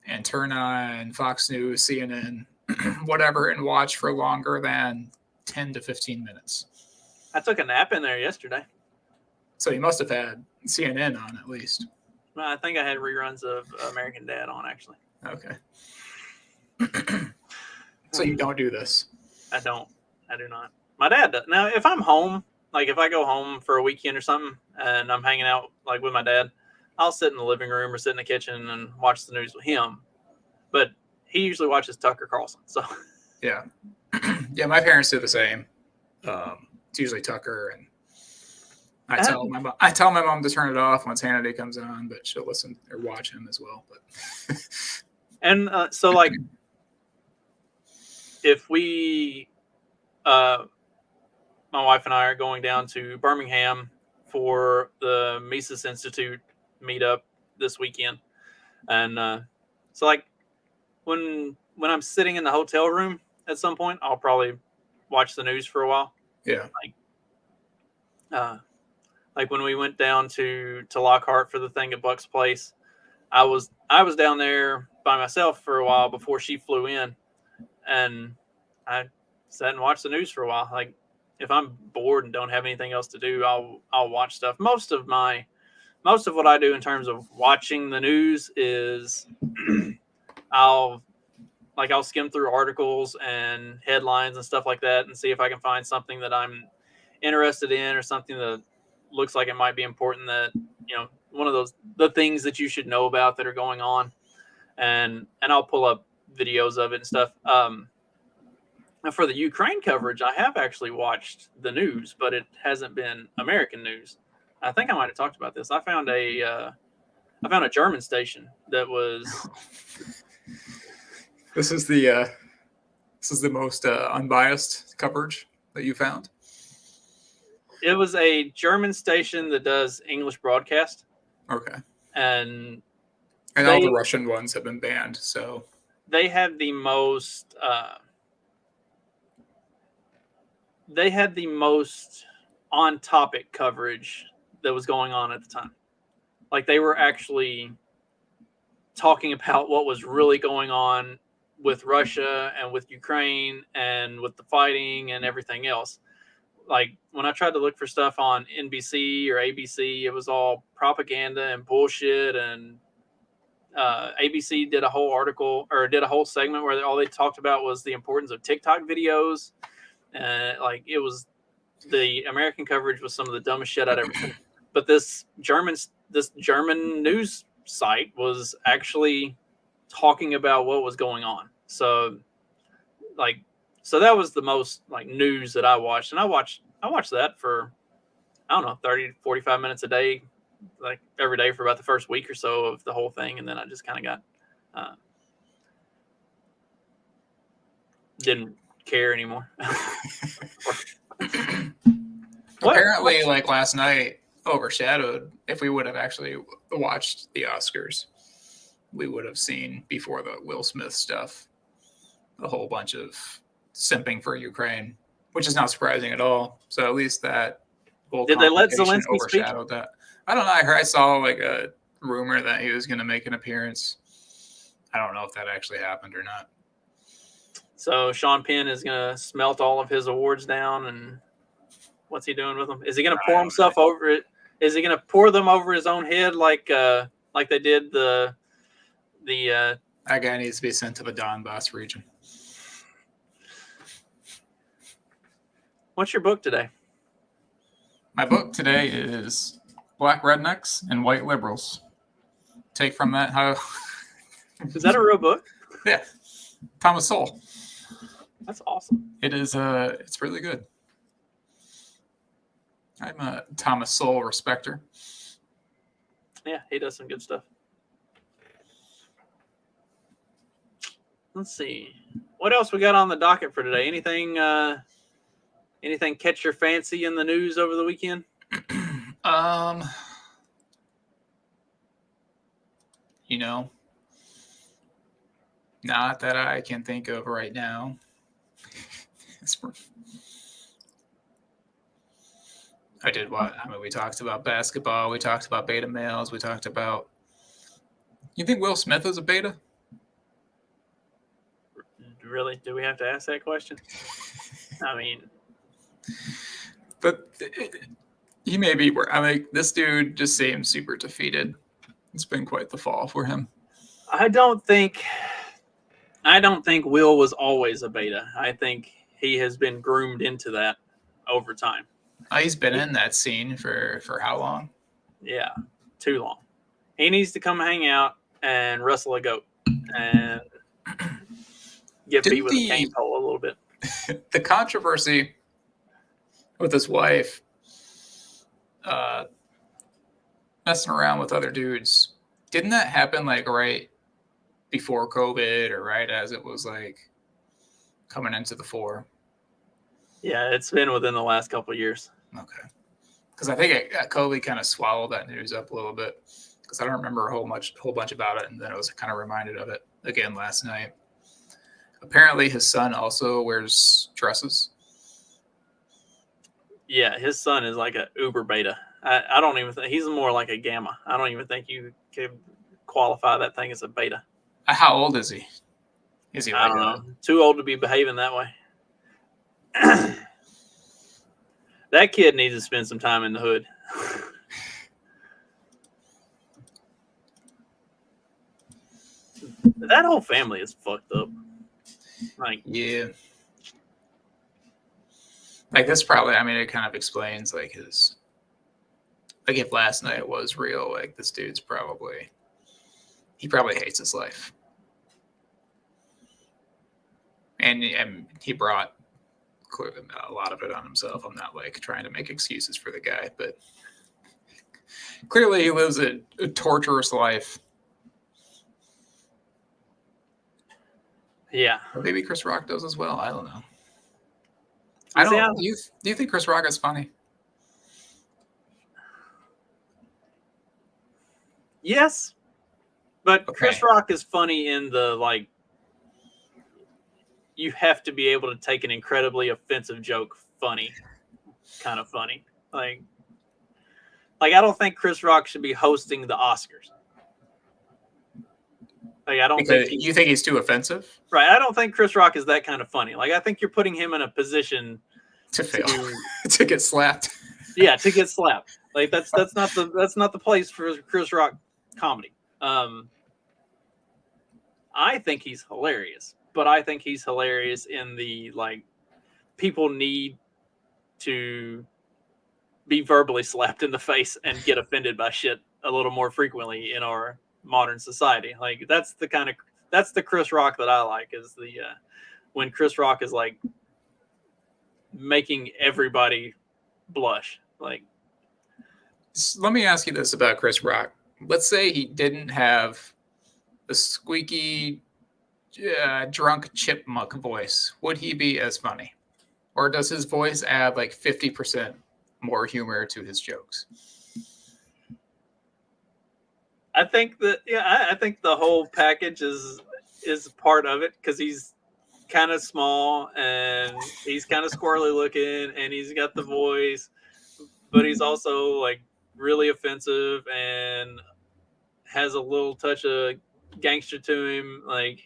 and turn on Fox News, CNN, whatever, and watch for longer than 10 to 15 minutes. I took a nap in there yesterday. So you must have had CNN on at least. Well, I think I had reruns of American Dad on, actually. Okay. So you don't do this? I don't. I do not. My dad does. Now, if I'm home, like if I go home for a weekend or something and I'm hanging out like with my dad, I'll sit in the living room or sit in the kitchen and watch the news with him. But he usually watches Tucker Carlson. So yeah. Yeah, my parents do the same. It's usually Tucker, and I tell my mom to turn it off once Hannity comes on, but she'll listen or watch him as well. But and so like if we my wife and I are going down to Birmingham for the Mises Institute meetup this weekend. And so like when I'm sitting in the hotel room at some point, I'll probably watch the news for a while. Yeah. Like when we went down to Lockhart for the thing at Buck's place, I was down there by myself for a while before she flew in, and I sat and watched the news for a while. Like if I'm bored and don't have anything else to do, I'll watch stuff. Most of what I do in terms of watching the news is I'll skim through articles and headlines and stuff like that and see if I can find something that I'm interested in or something that looks like it might be important, that, you know, one of the things that you should know about that are going on, and I'll pull up videos of it and stuff. And for the Ukraine coverage, I have actually watched the news, but it hasn't been American news. I think I might have talked about this. I found a German station that was. This is the most unbiased coverage that you found. It was a German station that does English broadcast. Okay. And all the Russian ones have been banned, so they had the most. They had the most on-topic coverage that was going on at the time. Like they were actually talking about what was really going on with Russia and with Ukraine and with the fighting and everything else. Like when I tried to look for stuff on NBC or ABC, it was all propaganda and bullshit. And ABC did a whole article or did a whole segment where all they talked about was the importance of TikTok videos. Like it was, the American coverage was some of the dumbest shit I'd ever seen. But this German news site was actually talking about what was going on. So that was the most like news that I watched. And I watched that for, I don't know, 30 to 45 minutes a day, like every day for about the first week or so of the whole thing. And then I just kind of got, didn't care anymore. Apparently, like last night overshadowed. If we would have actually watched the Oscars, we would have seen, before the Will Smith stuff, a whole bunch of simping for Ukraine, which is not surprising at all. So at least that whole did they let Zelensky overshadowed speak? That. I don't know. I saw like a rumor that he was going to make an appearance. I don't know if that actually happened or not. So Sean Penn is going to smelt all of his awards down, and what's he doing with them? Is he going to pour himself over it? Is he going to pour them over his own head like they did the that guy needs to be sent to the Donbass region. What's your book today? My book today is Black Rednecks and White Liberals. Take from that how. Is that a real book? Yeah, Thomas Sowell. That's awesome. It is. It's really good. I'm a Thomas Sowell respecter. Yeah, he does some good stuff. Let's see. What else we got on the docket for today? Anything catch your fancy in the news over the weekend? Not that I can think of right now. I did what? I mean, we talked about basketball. We talked about beta males. We talked about. You think Will Smith is a beta? Really? Do we have to ask that question? I mean, but he may be. I mean, this dude just seems super defeated. It's been quite the fall for him. I don't think Will was always a beta. I think he has been groomed into that over time. He's been in that scene for how long? Yeah, too long. He needs to come hang out and wrestle a goat and get beat with a cane pole a little bit. The controversy with his wife messing around with other dudes, didn't that happen like right before COVID or right as it was like coming into the fore? Yeah, it's been within the last couple of years. Okay. Because I think COVID kind of swallowed that news up a little bit because I don't remember a whole bunch about it, and then I was kind of reminded of it again last night. Apparently, his son also wears dresses. Yeah, his son is like a uber beta. I don't even think he's more like a gamma. I don't even think you can qualify that thing as a beta. How old is he? Is he like I don't know. Too old to be behaving that way. That kid needs to spend some time in the hood. That whole family is fucked up. Like, yeah. Like this probably, I mean, it kind of explains like his, like if last night was real, like this dude's he probably hates his life. And he brought a lot of it on himself. I'm not like trying to make excuses for the guy, but clearly he lives a torturous life. yeah. Or maybe Chris Rock does as well. I don't know. Do you think Chris Rock is funny? Yes. But okay. Chris Rock is funny in the like you have to be able to take an incredibly offensive joke kind of funny. Like I don't think Chris Rock should be hosting the Oscars. Like I don't think you think he's too offensive? Right. I don't think Chris Rock is that kind of funny. Like I think you're putting him in a position to fail. To get slapped. Yeah, to get slapped. Like that's not the place for Chris Rock comedy. I think he's hilarious, but I think he's hilarious in the like people need to be verbally slapped in the face and get offended by shit a little more frequently in our modern society. Like that's the Chris Rock that I like is the when Chris Rock is like making everybody blush. Like, let me ask you this about Chris Rock. Let's say he didn't have the squeaky, drunk chipmunk voice. Would he be as funny? Or does his voice add like 50% more humor to his jokes? I think I think the whole package is part of it because he's kind of small and he's kind of squirrely looking and he's got the voice, but he's also like really offensive and has a little touch of gangster to him. Like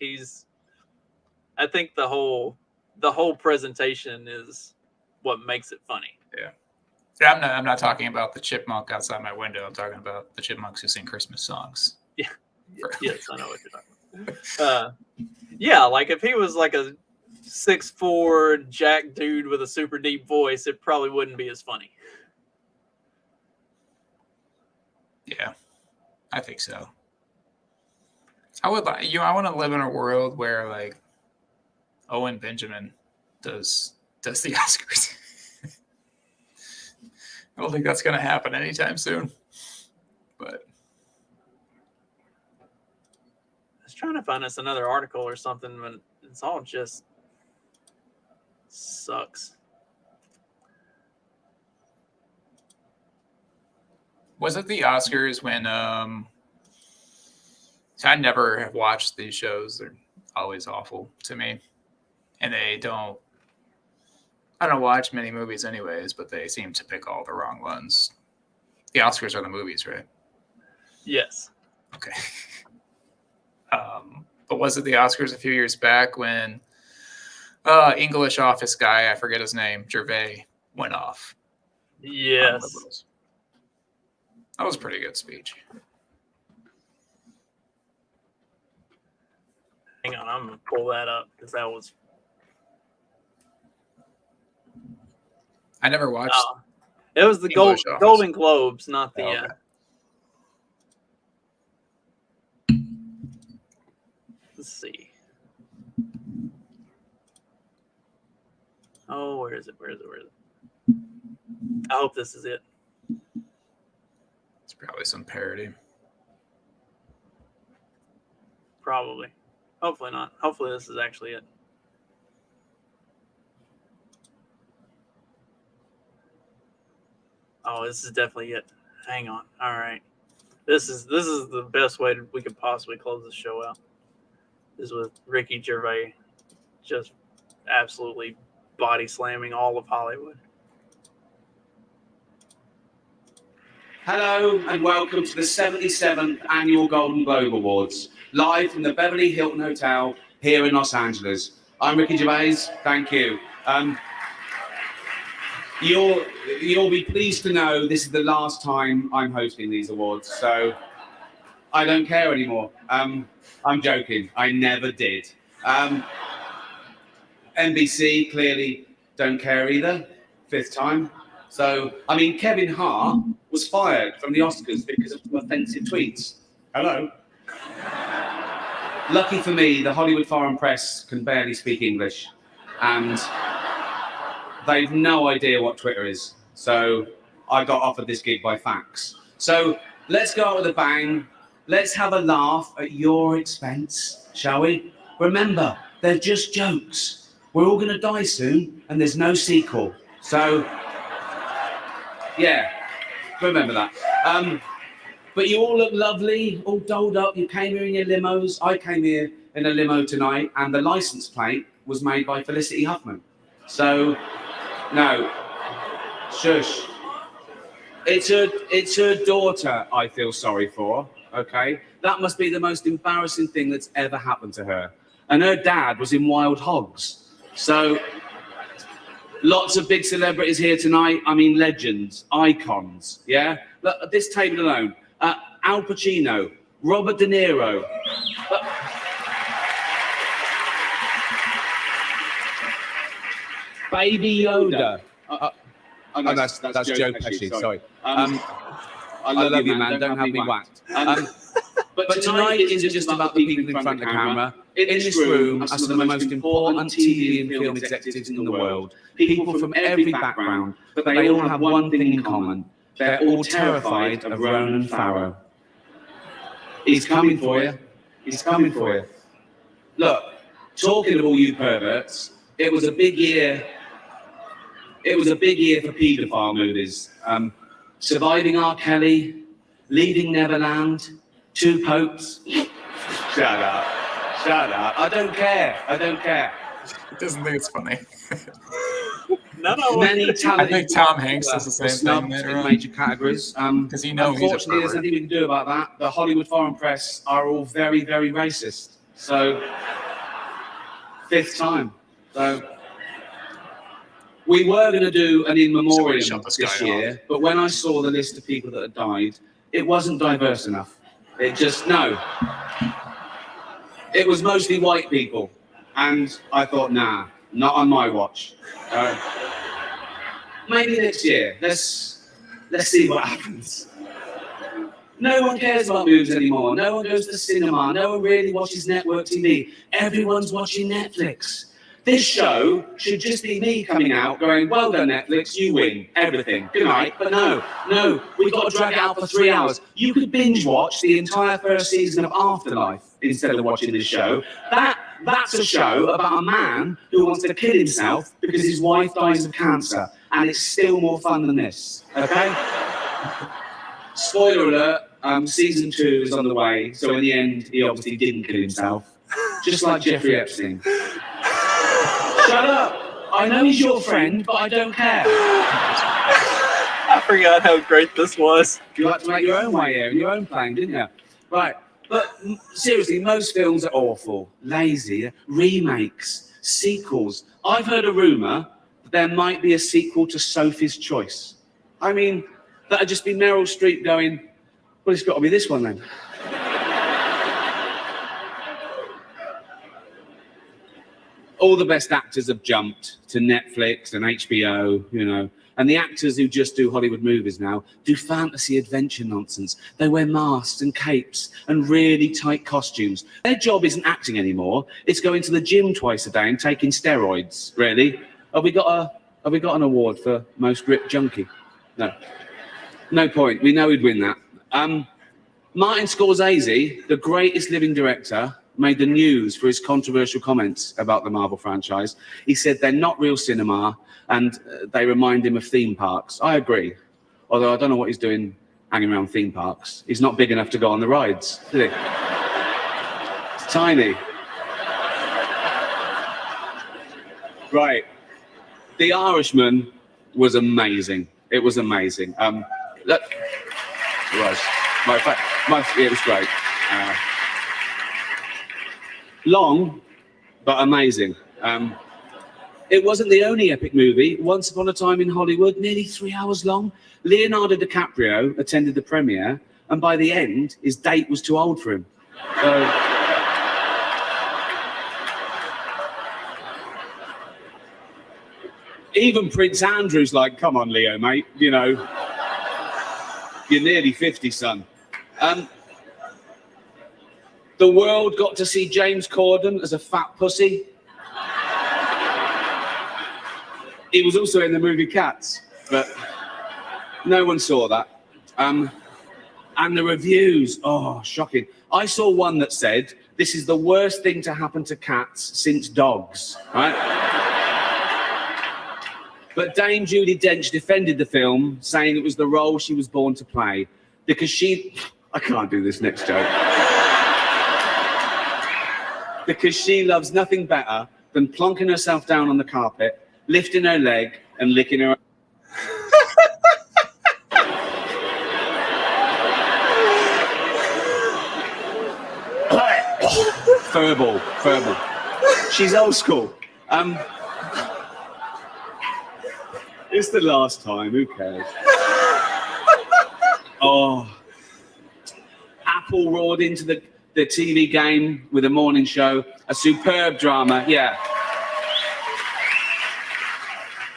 I think the whole presentation is what makes it funny. Yeah. I'm not talking about the chipmunk outside my window. I'm talking about the chipmunks who sing Christmas songs. Yeah. Yes, I know what you're talking about. Yeah, like if he was like a 6'4" jack dude with a super deep voice, it probably wouldn't be as funny. Yeah, I think so. I would like I want to live in a world where like Owen Benjamin does the Oscars. I don't think that's going to happen anytime soon. But I was trying to find us another article or something, but it's all just sucks. Was it the Oscars when so I never have watched these shows. They're always awful to me. And they don't I don't watch many movies anyways, but they seem to pick all the wrong ones. The Oscars are the movies, right? Yes. Okay. But was it the Oscars a few years back when English Office guy, I forget his name, Gervais, went off? Yes. That was a pretty good speech. Hang on, I'm gonna pull that up because that was. I never watched. It was the Golden Globes, not the. Okay. Let's see. Oh, where is it? Where is it? Where is it? I hope this is it. It's probably some parody. Probably. Hopefully not. Hopefully this is actually it. Oh, this is definitely it. Hang on. All right. This is the best way we could possibly close the show out. This is with Ricky Gervais just absolutely body slamming all of Hollywood. Hello and welcome to the 77th Annual Golden Globe Awards, live from the Beverly Hilton Hotel here in Los Angeles. I'm Ricky Gervais, thank you. You'll be pleased to know this is the last time I'm hosting these awards, so I don't care anymore. I'm joking, I never did. NBC clearly don't care either, 5th time. So, I mean, Kevin Hart was fired from the Oscars because of offensive tweets. Hello. Lucky for me, the Hollywood Foreign Press can barely speak English, and they've no idea what Twitter is. So I got offered this gig by fax. So let's go out with a bang. Let's have a laugh at your expense, shall we? Remember, they're just jokes. We're all going to die soon, and there's no sequel. So, yeah, remember that. But you all look lovely, all dolled up. You came here in your limos. I came here in a limo tonight, and the license plate was made by Felicity Huffman. So, no, shush. It's her daughter I feel sorry for, okay? That must be the most embarrassing thing that's ever happened to her. And her dad was in Wild Hogs. So, lots of big celebrities here tonight. I mean, legends, icons, yeah? Look, at this table alone, Al Pacino, Robert De Niro. Baby Yoda. That's Joe Pesci, sorry. I love you, man. Don't have me whacked. But tonight isn't just about the people in front of the camera. In this room are some of the most important TV and film executives in the world. People from every background, but they all have one thing in common. They're all terrified of Ronan Farrow. He's coming for you. He's coming for you. Look, talking of all you perverts, it was a big year. It was a big year for paedophile movies. Surviving R. Kelly, Leaving Neverland, Two Popes. Shut up. Shut up. I don't care. I don't care. He doesn't think it's funny. Many I think Tom Hanks does the same thing later in on. major categories. Because you know he's a unfortunately, there's pervert. nothing we can do about that. The Hollywood Foreign Press are all very, very racist. So, 5th time. So, we were going to do an in memoriam shut this this guy year, but when I saw the list of people that had died, it wasn't diverse enough. It just, no. It was mostly white people. And I thought, nah, not on my watch. Maybe next year. Let's see what happens. No one cares about movies anymore. No one goes to the cinema. No one really watches network TV. Everyone's watching Netflix. This show should just be me coming out going, well done, Netflix, you win everything. Good night. But no, we've got to drag it out for 3 hours. You could binge watch the entire first season of Afterlife instead of watching this show. That's a show about a man who wants to kill himself because his wife dies of cancer. And it's still more fun than this, okay? Spoiler alert, season 2 is on the way. So in the end, he obviously didn't kill himself. Just like Jeffrey Epstein. Shut up! I know he's your friend, but I don't care. I forgot how great this was. You like to make your own way here, in your own plane, didn't you? Right. But seriously, most films are awful, lazy, remakes, sequels. I've heard a rumour that there might be a sequel to Sophie's Choice. I mean, that'd just be Meryl Streep going, well, it's got to be this one then. All the best actors have jumped to Netflix and HBO, you know. And the actors who just do Hollywood movies now do fantasy adventure nonsense. They wear masks and capes and really tight costumes. Their job isn't acting anymore. It's going to the gym twice a day and taking steroids, really. Have we got an award for most ripped junkie? No. No point. We know he'd win that. Martin Scorsese, the greatest living director, made the news for his controversial comments about the Marvel franchise. He said they're not real cinema and they remind him of theme parks. I agree. Although I don't know what he's doing hanging around theme parks. He's not big enough to go on the rides, is he? It's tiny. Right. The Irishman was amazing. It was amazing. It was. It was great. Long, but amazing. It wasn't the only epic movie. Once Upon a Time in Hollywood, nearly 3 hours long. Leonardo Dicaprio attended the premiere, and by the end, his date was too old for him. So, even Prince Andrew's like, come on, Leo, mate, you know, you're nearly 50, son. The world got to see James Corden as a fat pussy. He was also in the movie Cats, but no one saw that. And the reviews, oh, shocking. I saw one that said, this is the worst thing to happen to cats since dogs, right? But Dame Judi Dench defended the film, saying it was the role she was born to play, because I can't do this next joke. Because she loves nothing better than plonking herself down on the carpet, lifting her leg and licking her. Verbal. She's old school. It's the last time, who cares? Oh. Apple roared into the TV game with a morning show. A superb drama, yeah.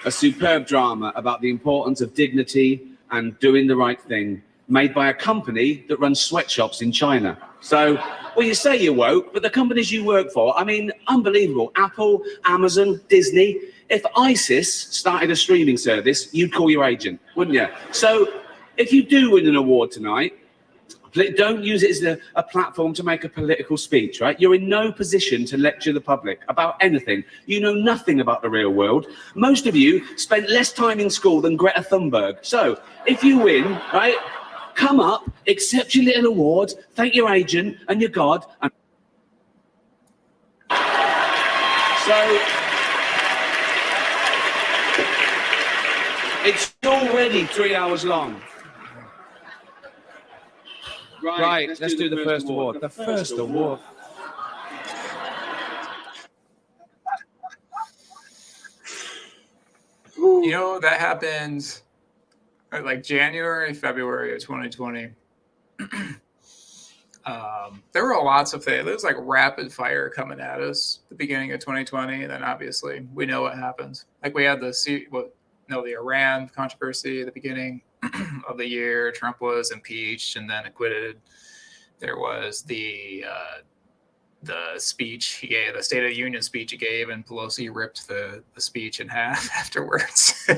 A superb drama about the importance of dignity and doing the right thing, made by a company that runs sweatshops in China. So, well, you say you're woke, but the companies you work for, I mean, unbelievable. Apple, Amazon, Disney. If ISIS started a streaming service, you'd call your agent, wouldn't you? So, if you do win an award tonight, don't use it as a platform to make a political speech, right? You're in no position to lecture the public about anything. You know nothing about the real world. Most of you spent less time in school than Greta Thunberg. So, if you win, right, come up, accept your little award, thank your agent and your God. And so, it's already 3 hours long. Right, let's do the first award. The first award. You know, that happened like January, February of 2020. There were lots of things. There was like rapid fire coming at us at the beginning of 2020. And then obviously we know what happens. Like we had the Iran controversy at the beginning of the year. Trump was impeached and then acquitted. There was the speech he gave, the State of the Union speech he gave, and Pelosi ripped the speech in half afterwards.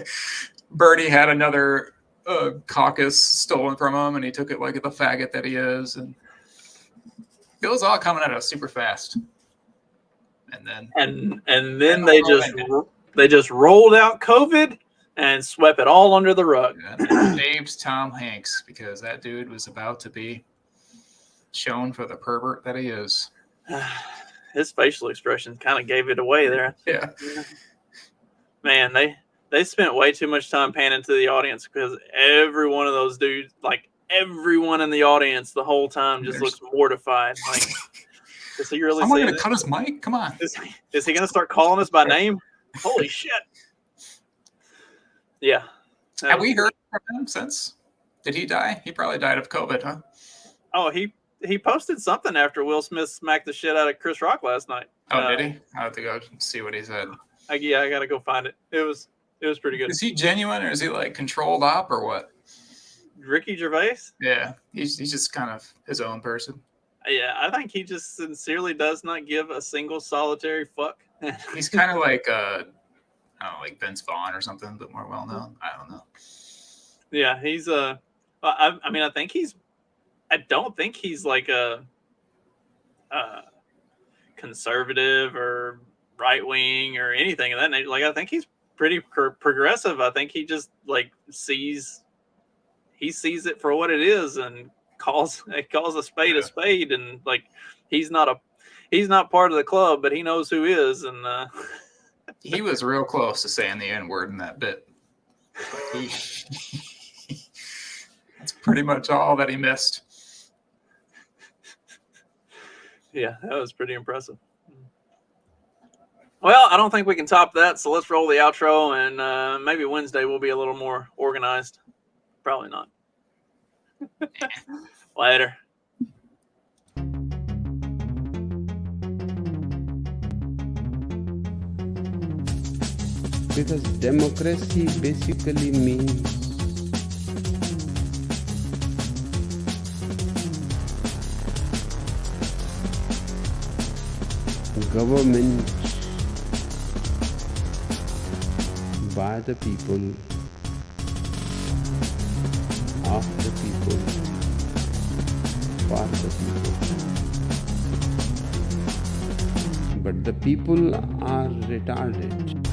Bernie had another caucus stolen from him, and he took it like the faggot that he is. And it was all coming at us super fast. And then they just rolled out COVID and swept it all under the rug. And saved Tom Hanks because that dude was about to be shown for the pervert that he is. His facial expression kind of gave it away there. Yeah. Man, they spent way too much time panning to the audience because every one of those dudes, like everyone in the audience, the whole time just looks mortified. Like, is he really? Someone gonna cut his mic? Come on. Is he gonna start calling us by name? Holy shit! Yeah. Have we heard from him since? Did he die? He probably died of COVID, huh? Oh, he posted something after Will Smith smacked the shit out of Chris Rock last night. Oh, did he? I have to go see what he said. I gotta go find it. It was pretty good. Is he genuine or is he like controlled op or what? Ricky Gervais? Yeah, he's just kind of his own person. Yeah, I think he just sincerely does not give a single solitary fuck. He's kind of like I don't know, like Vince Vaughn or something, but more well known. I don't know. Yeah, he's I mean, I don't think he's like a conservative or right wing or anything of that nature. Like, I think he's pretty progressive. I think he just like sees it for what it is and calls a spade a spade. And like, he's not part of the club, but he knows who is. And he was real close to saying the N-word in that bit. That's pretty much all that he missed. Yeah, that was pretty impressive. Well, I don't think we can top that, so let's roll the outro, and maybe Wednesday we'll be a little more organized. Probably not. Later. Because democracy basically means government by the people, of the people, for the people. But the people are retarded.